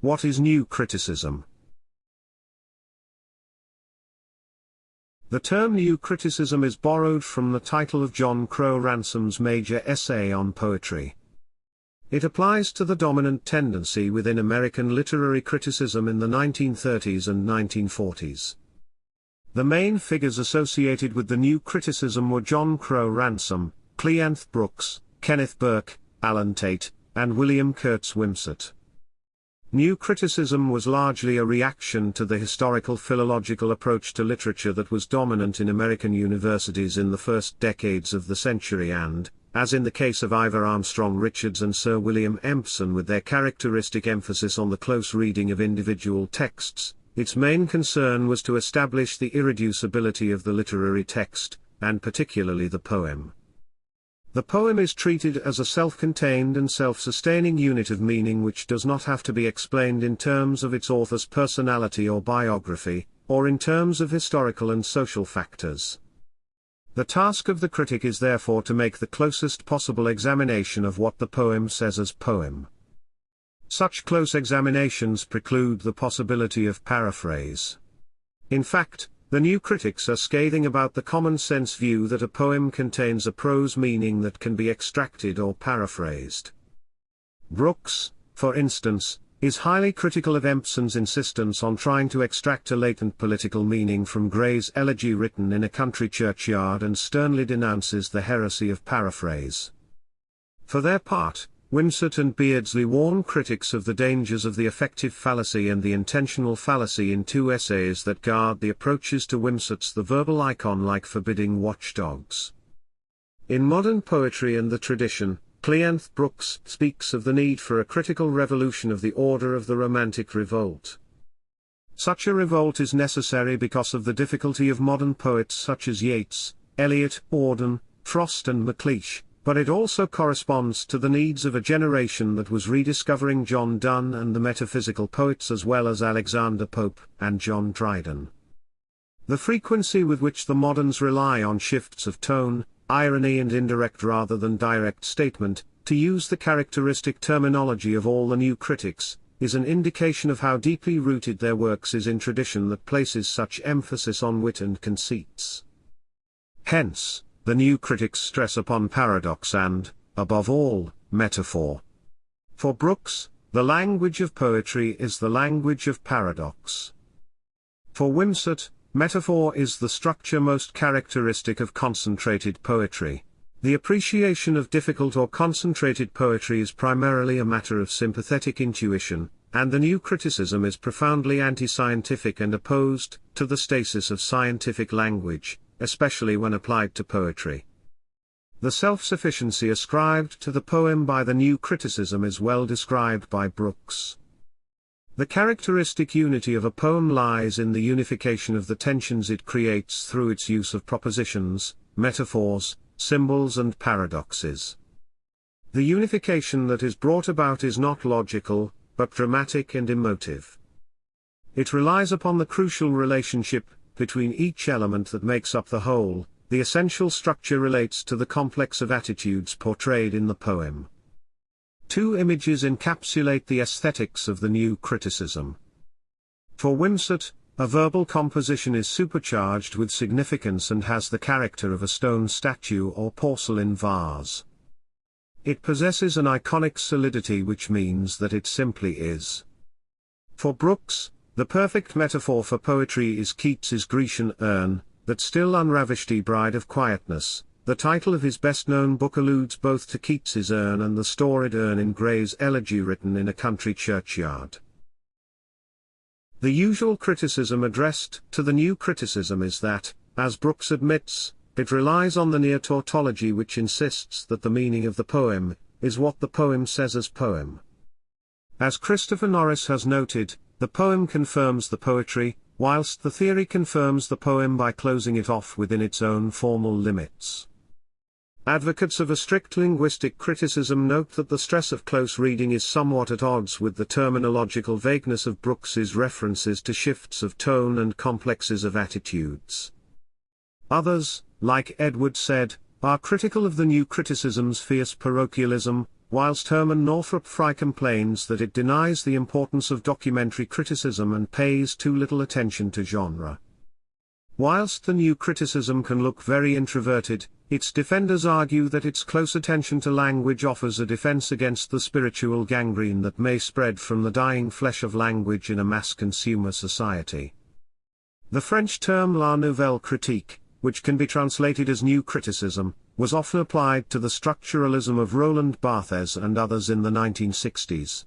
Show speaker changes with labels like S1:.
S1: What is new criticism? The term new criticism is borrowed from the title of John Crowe Ransom's major essay on poetry. It applies to the dominant tendency within American literary criticism in the 1930s and 1940s. The main figures associated with the new criticism were John Crowe Ransom, Cleanth Brooks, Kenneth Burke, Alan Tate, and William Kurtz Wimsatt. New criticism was largely a reaction to the historical philological approach to literature that was dominant in American universities in the first decades of the century and, as in the case of Ivor Armstrong Richards and Sir William Empson with their characteristic emphasis on the close reading of individual texts, its main concern was to establish the irreducibility of the literary text, and particularly the poem. The poem is treated as a self-contained and self-sustaining unit of meaning which does not have to be explained in terms of its author's personality or biography, or in terms of historical and social factors. The task of the critic is therefore to make the closest possible examination of what the poem says as poem. Such close examinations preclude the possibility of paraphrase. In fact, the new critics are scathing about the common-sense view that a poem contains a prose meaning that can be extracted or paraphrased. Brooks, for instance, is highly critical of Empson's insistence on trying to extract a latent political meaning from Gray's elegy written in a country churchyard and sternly denounces the heresy of paraphrase. For their part, Wimsatt and Beardsley warn critics of the dangers of the affective fallacy and the intentional fallacy in two essays that guard the approaches to Wimsatt's The Verbal Icon like forbidding watchdogs. In Modern Poetry and the Tradition, Cleanth Brooks speaks of the need for a critical revolution of the order of the Romantic Revolt. Such a revolt is necessary because of the difficulty of modern poets such as Yeats, Eliot, Auden, Frost and MacLeish, but it also corresponds to the needs of a generation that was rediscovering John Donne and the metaphysical poets as well as Alexander Pope and John Dryden. The frequency with which the moderns rely on shifts of tone, irony and indirect rather than direct statement, to use the characteristic terminology of all the new critics, is an indication of how deeply rooted their works is in tradition that places such emphasis on wit and conceits. Hence, the new critics stress upon paradox and, above all, metaphor. For Brooks, the language of poetry is the language of paradox. For Wimsatt, metaphor is the structure most characteristic of concentrated poetry. The appreciation of difficult or concentrated poetry is primarily a matter of sympathetic intuition, and the new criticism is profoundly anti-scientific and opposed to the stasis of scientific language, especially when applied to poetry. The self-sufficiency ascribed to the poem by the new criticism is well described by Brooks. The characteristic unity of a poem lies in the unification of the tensions it creates through its use of propositions, metaphors, symbols and paradoxes. The unification that is brought about is not logical, but dramatic and emotive. It relies upon the crucial relationship between each element that makes up the whole. The essential structure relates to the complex of attitudes portrayed in the poem. Two images encapsulate the aesthetics of the new criticism. For Wimsatt, a verbal composition is supercharged with significance and has the character of a stone statue or porcelain vase. It possesses an iconic solidity which means that it simply is. For Brooks, the perfect metaphor for poetry is Keats's Grecian urn, that still unravished bride of quietness. The title of his best-known book alludes both to Keats's urn and the storied urn in Gray's elegy written in a country churchyard. The usual criticism addressed to the new criticism is that, as Brooks admits, it relies on the neo-tautology which insists that the meaning of the poem is what the poem says as poem. As Christopher Norris has noted, the poem confirms the poetry, whilst the theory confirms the poem by closing it off within its own formal limits. Advocates of a strict linguistic criticism note that the stress of close reading is somewhat at odds with the terminological vagueness of Brooks's references to shifts of tone and complexes of attitudes. Others, like Edward said, are critical of the new criticism's fierce parochialism, whilst Herman Northrop Frye complains that it denies the importance of documentary criticism and pays too little attention to genre. Whilst the new criticism can look very introverted, its defenders argue that its close attention to language offers a defense against the spiritual gangrene that may spread from the dying flesh of language in a mass consumer society. The French term la nouvelle critique, which can be translated as new criticism, was often applied to the structuralism of Roland Barthes and others in the 1960s.